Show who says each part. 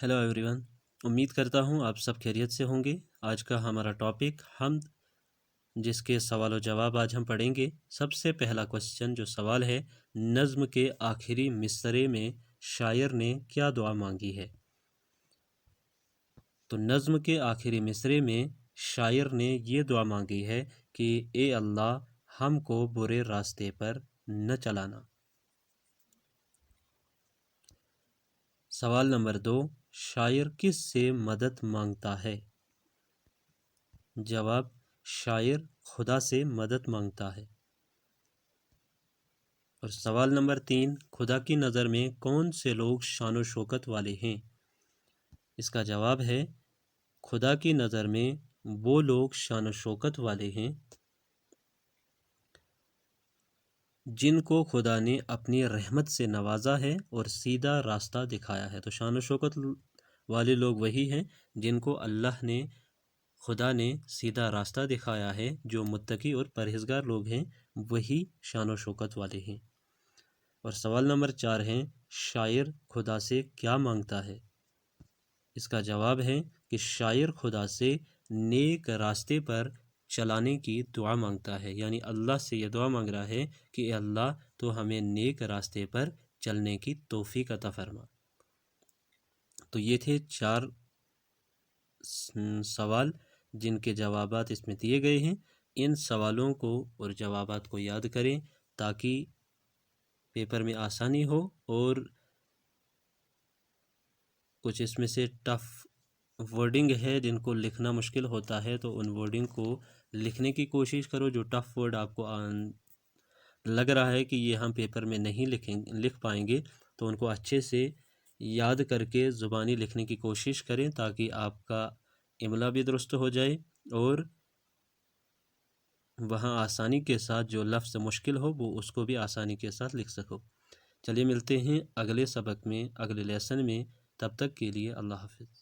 Speaker 1: Hello everyone. उम्मीद करता हूँ आप सब खैरियत से होंगे। आज का हमारा टॉपिक हमद, जिसके सवाल और जवाब आज हम पढ़ेंगे। सबसे पहला क्वेश्चन जो सवाल है, नज़्म के आखिरी मिसरे में शायर ने क्या दुआ मांगी है? तो नज़्म के आखिरी मिसरे में शायर ने ये दुआ मांगी है कि ए अल्लाह हमको बुरे रास्ते पर न चलाना। सवाल नंबर 2, शायर किस से मदद मांगता है? जवाब, शायर खुदा से मदद मांगता है। और सवाल नंबर 3, खुदा की नज़र में कौन से लोग शान व शौकत वाले हैं? इसका जवाब है, खुदा की नज़र में वो लोग शान व शौकत वाले हैं जिनको खुदा ने अपनी रहमत से नवाजा है और सीधा रास्ता दिखाया है। तो शान व शौकत वाले लोग वही हैं जिनको अल्लाह ने, खुदा ने सीधा रास्ता दिखाया है। जो मुत्तकी और परहेज़गार लोग हैं वही शान व शौकत वाले हैं। और सवाल नंबर 4 है, शायर खुदा से क्या मांगता है? इसका जवाब है कि शायर खुदा से नेक रास्ते पर चलाने की दुआ मांगता है। यानी अल्लाह से ये दुआ मांग रहा है कि अल्लाह तो हमें नेक रास्ते पर चलने की तौफीक अता फरमा। तो ये थे 4 सवाल जिनके जवाबात इसमें दिए गए हैं। इन सवालों को और जवाबात को याद करें ताकि पेपर में आसानी हो। और कुछ इसमें से टफ वर्डिंग है जिनको लिखना मुश्किल होता है, तो उन वर्डिंग को लिखने की कोशिश करो। जो टफ वर्ड आपको लग रहा है कि ये हम पेपर में नहीं लिख पाएंगे, तो उनको अच्छे से याद करके ज़ुबानी लिखने की कोशिश करें ताकि आपका इमला भी दुरुस्त हो जाए और वहाँ आसानी के साथ जो लफ्ज़ मुश्किल हो वो उसको भी आसानी के साथ लिख सको। चलिए मिलते हैं अगले सबक में, अगले लेसन में। तब तक के लिए अल्लाह हाफ़िज़।